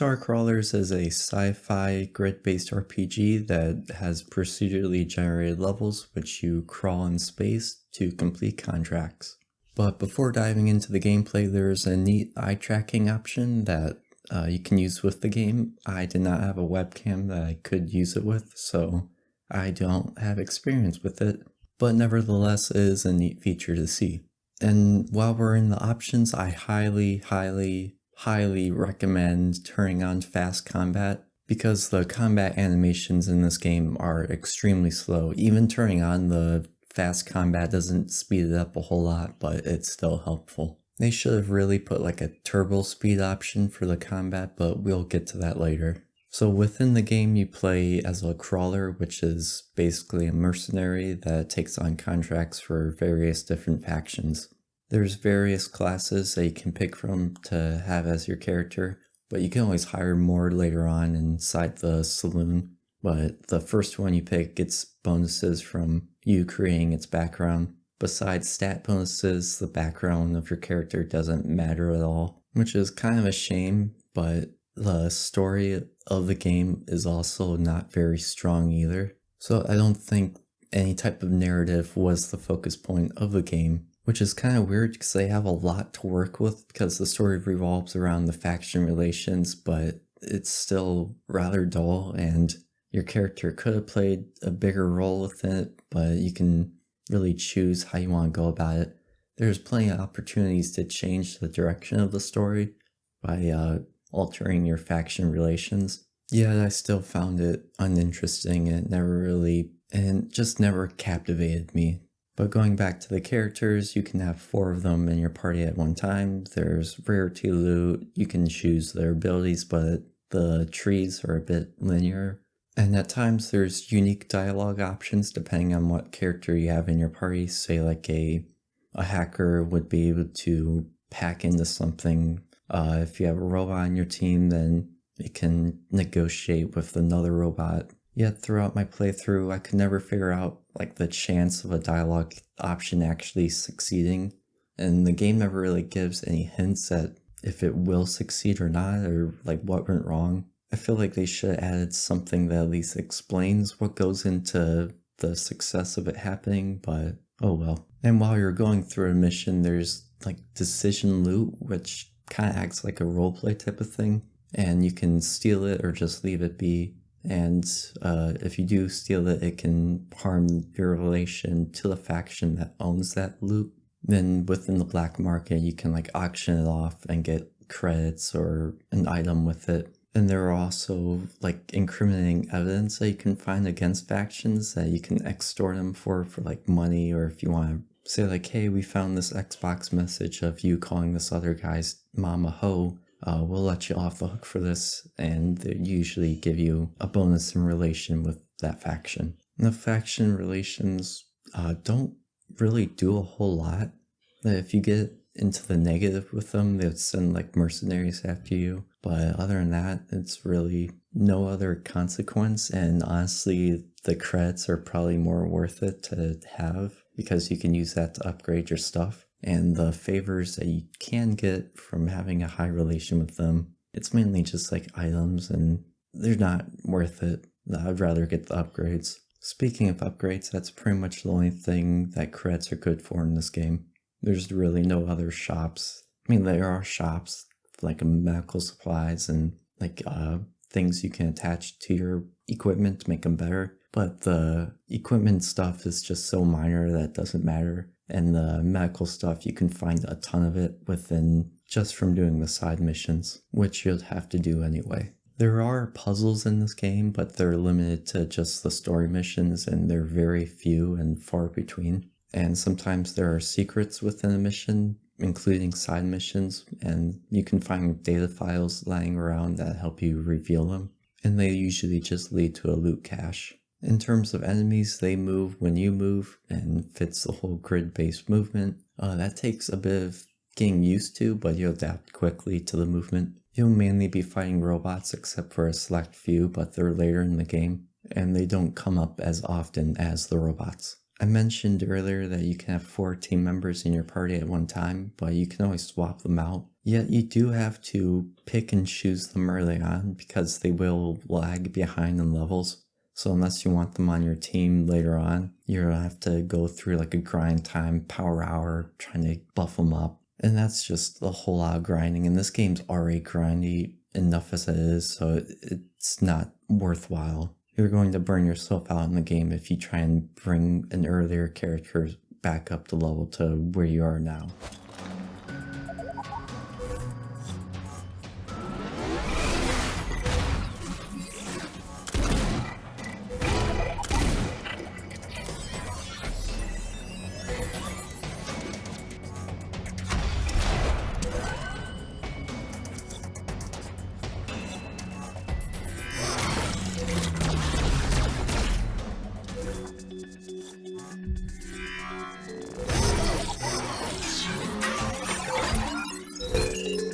StarCrawlers is a sci-fi grid-based RPG that has procedurally generated levels which you crawl in space to complete contracts. But before diving into the gameplay, there's a neat eye tracking option that you can use with the game. I did not have a webcam that I could use it with, so I don't have experience with it, but nevertheless it is a neat feature to see. And while we're in the options, I highly recommend turning on fast combat because the combat animations in this game are extremely slow. Even turning on the fast combat doesn't speed it up a whole lot, but it's still helpful. They should have really put like a turbo speed option for the combat, but we'll get to that later. So within the game you play as a crawler, which is basically a mercenary that takes on contracts for various different factions. There's various classes that you can pick from to have as your character, but you can always hire more later on inside the saloon. But the first one you pick gets bonuses from you creating its background. Besides stat bonuses, the background of your character doesn't matter at all, which is kind of a shame, but the story of the game is also not very strong either. So I don't think any type of narrative was the focus point of the game, which is kind of weird because they have a lot to work with because the story revolves around the faction relations, but it's still rather dull and your character could have played a bigger role within it, but you can really choose how you want to go about it. There's plenty of opportunities to change the direction of the story by altering your faction relations. Yet I still found it uninteresting and just never captivated me. But going back to the characters, you can have 4 of them in your party at one time. There's rarity loot, you can choose their abilities, but the trees are a bit linear. And at times there's unique dialogue options depending on what character you have in your party. Say like a hacker would be able to pack into something. If you have a robot on your team, then it can negotiate with another robot. Yet throughout my playthrough, I could never figure out like the chance of a dialogue option actually succeeding. And the game never really gives any hints at if it will succeed or not, or like what went wrong. I feel like they should have added something that at least explains what goes into the success of it happening, but oh well. And while you're going through a mission, there's like decision loot, which kind of acts like a roleplay type of thing, and you can steal it or just leave it be. And if you do steal it, it can harm your relation to the faction that owns that loot. Then within the black market, you can like auction it off and get credits or an item with it. And there are also like incriminating evidence that you can find against factions that you can extort them for like money, or if you want to say like, hey, we found this Xbox message of you calling this other guy's mama ho, we'll let you off the hook for this, and they usually give you a bonus in relation with that faction. And the faction relations don't really do a whole lot. If you get into the negative with them, they'll send like mercenaries after you, but other than that, it's really no other consequence. And honestly, the credits are probably more worth it to have because you can use that to upgrade your stuff. And the favors that you can get from having a high relation with them, it's mainly just like items, and they're not worth it. I'd rather get the upgrades. Speaking of upgrades, that's pretty much the only thing that credits are good for in this game. There's really no other shops. I mean, there are shops like medical supplies and like things you can attach to your equipment to make them better, but the equipment stuff is just so minor that it doesn't matter. And the medical stuff, you can find a ton of it within just from doing the side missions, which you'll have to do anyway. There are puzzles in this game, but they're limited to just the story missions, and they're very few and far between. And sometimes there are secrets within a mission, including side missions, and you can find data files lying around that help you reveal them. And they usually just lead to a loot cache. In terms of enemies, they move when you move and fits the whole grid-based movement. That takes a bit of getting used to, but you'll adapt quickly to the movement. You'll mainly be fighting robots except for a select few, but they're later in the game, and they don't come up as often as the robots. I mentioned earlier that you can have 4 team members in your party at one time, but you can always swap them out. Yet you do have to pick and choose them early on because they will lag behind in levels. So unless you want them on your team later on, you're gonna have to go through like a grind time, power hour, trying to buff them up. And that's just a whole lot of grinding. And this game's already grindy enough as it is, so it's not worthwhile. You're going to burn yourself out in the game if you try and bring an earlier character back up the level to where you are now.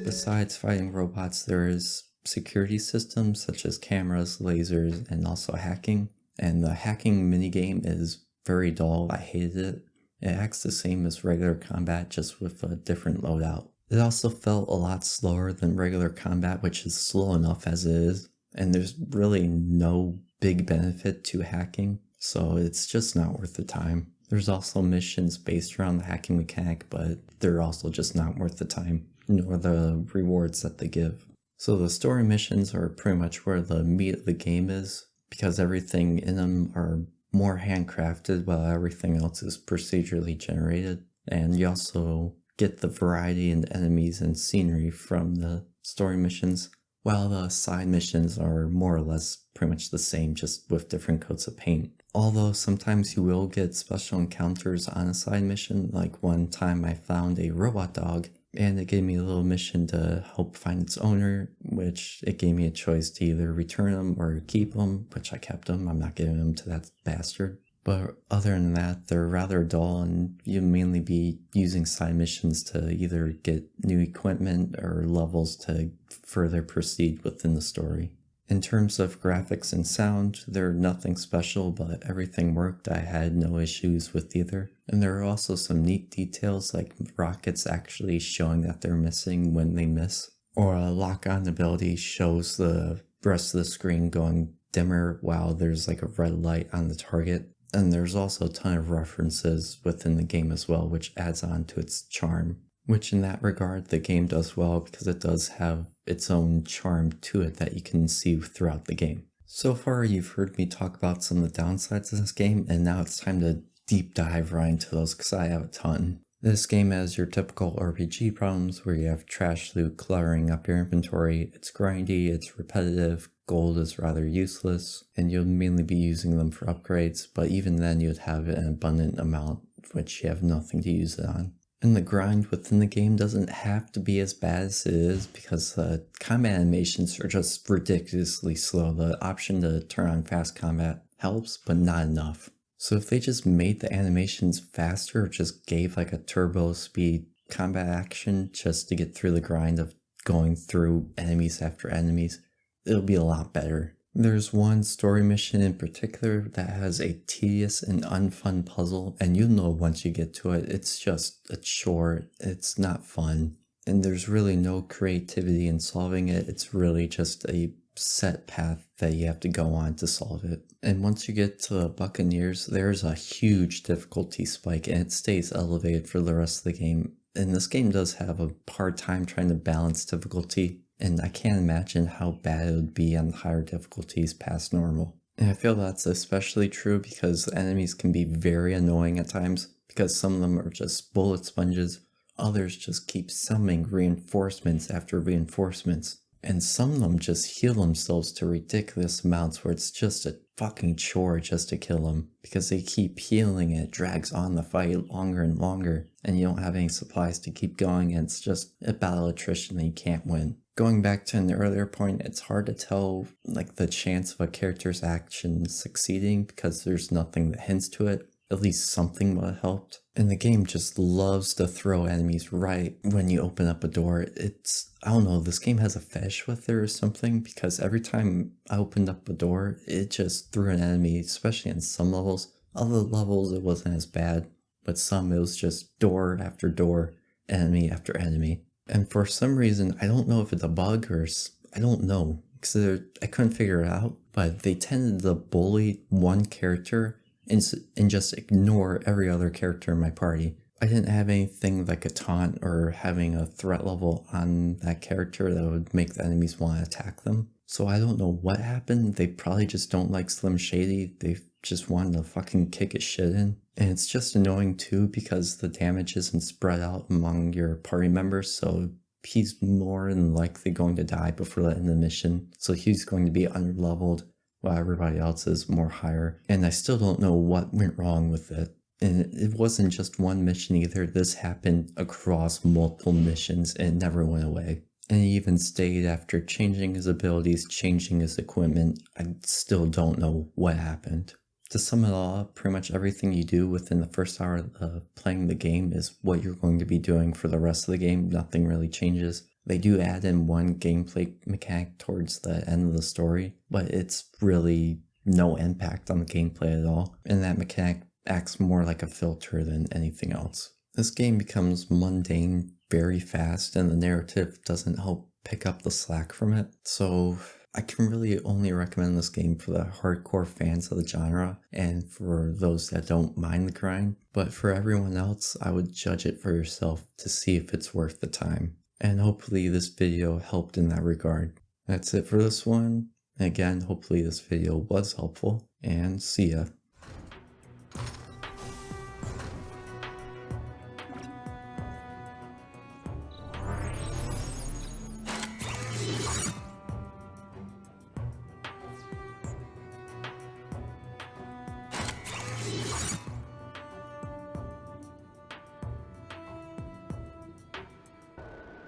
Besides fighting robots, there is security systems such as cameras, lasers, and also hacking. And the hacking minigame is very dull. I hated it. It acts the same as regular combat, just with a different loadout. It also felt a lot slower than regular combat, which is slow enough as it is. And there's really no big benefit to hacking, so it's just not worth the time. There's also missions based around the hacking mechanic, but they're also just not worth the time, nor the rewards that they give. So the story missions are pretty much where the meat of the game is, because everything in them are more handcrafted while everything else is procedurally generated. And you also get the variety in enemies and scenery from the story missions, while the side missions are more or less pretty much the same, just with different coats of paint. Although sometimes you will get special encounters on a side mission, like one time I found a robot dog, and it gave me a little mission to help find its owner, which it gave me a choice to either return him or keep him, which I kept him. I'm not giving him to that bastard. But other than that, they're rather dull, and you'll mainly be using side missions to either get new equipment or levels to further proceed within the story. In terms of graphics and sound, they're nothing special, but everything worked. I had no issues with either. And there are also some neat details, like rockets actually showing that they're missing when they miss, or a lock-on ability shows the rest of the screen going dimmer while there's like a red light on the target. And there's also a ton of references within the game as well, which adds on to its charm. Which in that regard, the game does well because it does have its own charm to it that you can see throughout the game. So far, you've heard me talk about some of the downsides of this game, and now it's time to deep dive right into those because I have a ton. This game has your typical RPG problems where you have trash loot cluttering up your inventory. It's grindy, it's repetitive, gold is rather useless, and you'll mainly be using them for upgrades, but even then you'd have an abundant amount which you have nothing to use it on. And the grind within the game doesn't have to be as bad as it is because the combat animations are just ridiculously slow. The option to turn on fast combat helps, but not enough. So if they just made the animations faster or just gave like a turbo speed combat action just to get through the grind of going through enemies after enemies, it'll be a lot better. There's one story mission in particular that has a tedious and unfun puzzle, and you'll know once you get to it, it's just a chore, it's not fun, and there's really no creativity in solving it. It's really just a set path that you have to go on to solve it. And once you get to the Buccaneers, there's a huge difficulty spike, and it stays elevated for the rest of the game. And this game does have a hard time trying to balance difficulty, and I can't imagine how bad it would be on higher difficulties past normal. And I feel that's especially true because enemies can be very annoying at times, because some of them are just bullet sponges, others just keep summoning reinforcements after reinforcements, and some of them just heal themselves to ridiculous amounts where it's just a fucking chore just to kill them, because they keep healing and it drags on the fight longer and longer, and you don't have any supplies to keep going, and it's just a battle attrition that you can't win. Going back to an earlier point, it's hard to tell like the chance of a character's action succeeding because there's nothing that hints to it. At least something would have helped. And the game just loves to throw enemies right when you open up a door. I don't know, this game has a fetish with it or something, because every time I opened up a door, it just threw an enemy, especially in some levels. Other levels it wasn't as bad, but some it was just door after door, enemy after enemy. And for some reason, I don't know if it's a bug or I don't know, because I couldn't figure it out, but they tended to bully one character and just ignore every other character in my party. I didn't have anything like a taunt or having a threat level on that character that would make the enemies want to attack them. So I don't know what happened. They probably just don't like Slim Shady. They just wanted to fucking kick his shit in. And it's just annoying too because the damage isn't spread out among your party members, so he's more than likely going to die before the end of the mission. So he's going to be underleveled while everybody else is more higher. And I still don't know what went wrong with it. And it wasn't just one mission either. This happened across multiple missions and it never went away. And he even stayed after changing his abilities, changing his equipment. I still don't know what happened. To sum it all up, pretty much everything you do within the first hour of playing the game is what you're going to be doing for the rest of the game. Nothing really changes. They do add in one gameplay mechanic towards the end of the story, but it's really no impact on the gameplay at all. And that mechanic acts more like a filter than anything else. This game becomes mundane very fast, and the narrative doesn't help pick up the slack from it. So I can really only recommend this game for the hardcore fans of the genre and for those that don't mind the grind. But for everyone else, I would judge it for yourself to see if it's worth the time. And hopefully this video helped in that regard. That's it for this one. Again, hopefully this video was helpful, and see ya.